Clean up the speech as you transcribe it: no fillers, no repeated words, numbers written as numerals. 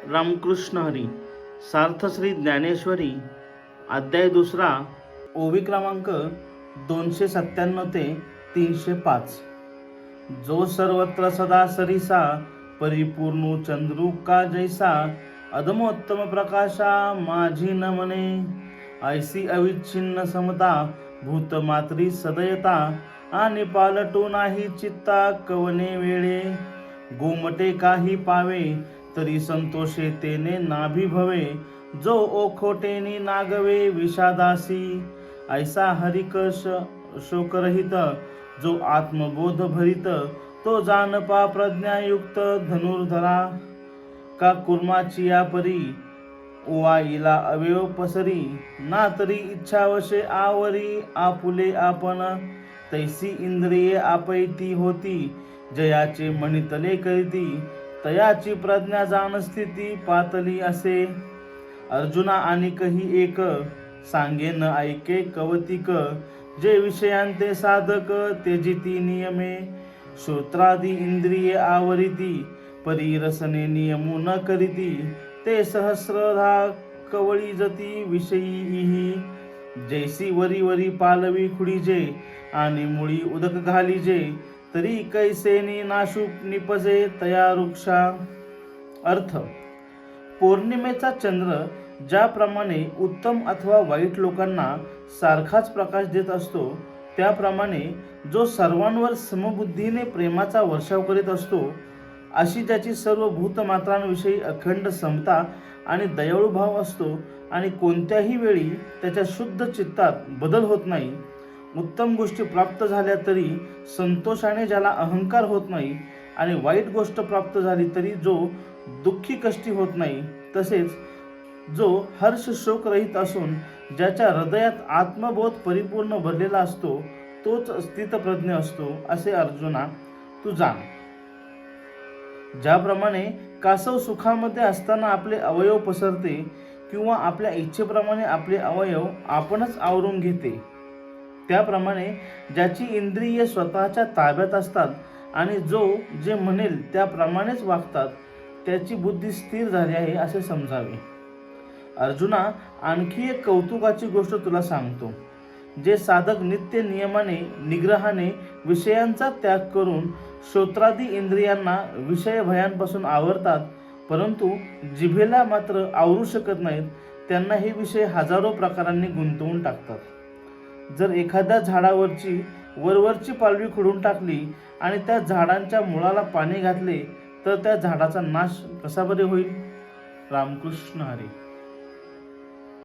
रामकृष्ण हरी. सार्थश्री ज्ञानेश्वरी अध्याय 2, ओवी क्रमांक 297 ते 305. जो सर्वत्र सदा सरिसा परिपूर्ण चंद्रू का जैसा अधमोत्तम प्रकाशा माझी न म्हणे. ऐसी अविच्छिन्न समता भूत मात्री सदयता आणि पालटू नाही चित्ता कवने वेळे. गोमटे काही पावे तरी संतोषे तेने नाभी भवे. जो ओखोटेनी नागवे विषादासी ऐसा हरिक शोकरहित. जो आत्मबोध भरित तो जानपा प्रज्ञायुक्त धनुर्धरा. का कुर्माची या परी ओवाईला अवयव पसरी. ना तरी इच्छावशे आवरी आपुले आपण. तैसी इंद्रिये आपैती होती जयाचे मणितले करीती. तयाची प्रज्ञा जाण स्थिती पातली असे. अर्जुना आणि कही एक सांगेन ऐके कवतिक. जे विषयांते साधक तेजिती नियमे. श्रोत्रादी इंद्रिये आवरिती परी रसने नियमू न करीती. ते सहस्रधा कवळी जती विषयीही. जैसी वरी वरी पालवी खुडीजे आणि मुळी उदक घालीजे. तरी कैसेनी नाशूक निपजे तया वृक्षा. अर्थ: पौर्णिमेचा चंद्र ज्याप्रमाणे उत्तम अथवा वाईट लोकांना सारखाच प्रकाश देत असतो, त्याप्रमाणे जो सर्वांवर समबुद्धीने प्रेमाचा वर्षाव करीत असतो, अशी ज्याची सर्व भूतमात्रांविषयी अखंड समता आणि दयाळू भाव असतो आणि कोणत्याही वेळी त्याच्या शुद्ध चित्तात बदल होत नाही. उत्तम गोष्टी प्राप्त झाल्या तरी संतोषाने ज्याला अहंकार होत नाही आणि वाईट गोष्ट प्राप्त झाली तरी जो दुःखी कष्टी होत नाही, तसेच जो हर्ष शोक रहित असून ज्याच्या हृदयात आत्मबोध परिपूर्ण भरलेला असतो, तोच स्थितप्रज्ञ असतो, असे अर्जुना तू जाण. ज्याप्रमाणे कासव सुखामध्ये असताना आपले अवयव पसरते किंवा आपल्या इच्छेप्रमाणे आपले अवयव आपणच आवरून घेते, त्याप्रमाणे ज्याची इंद्रिये स्वतःच्या ताब्यात असतात आणि जो जे म्हणेल त्याप्रमाणेच वागतात, त्याची बुद्धी स्थिर झाली आहे असे समजावे. अर्जुना, आणखी एक कौतुकाची गोष्ट तुला सांगतो. जे साधक नित्य नियमाने निग्रहाने विषयांचा त्याग करून श्रोत्रादी इंद्रियांना विषय भयांपासून आवरतात, परंतु जिभेला मात्र आवरू शकत नाहीत, त्यांना हे विषय हजारो प्रकारांनी गुंतवून टाकतात. जर एखाद्या झाडावरची वरवरची पालवी खुडून टाकली आणि त्या झाडांच्या मुळाला पाणी घातले तर त्या झाडाचा नाश कसा बरे होईल? रामकृष्ण हरी.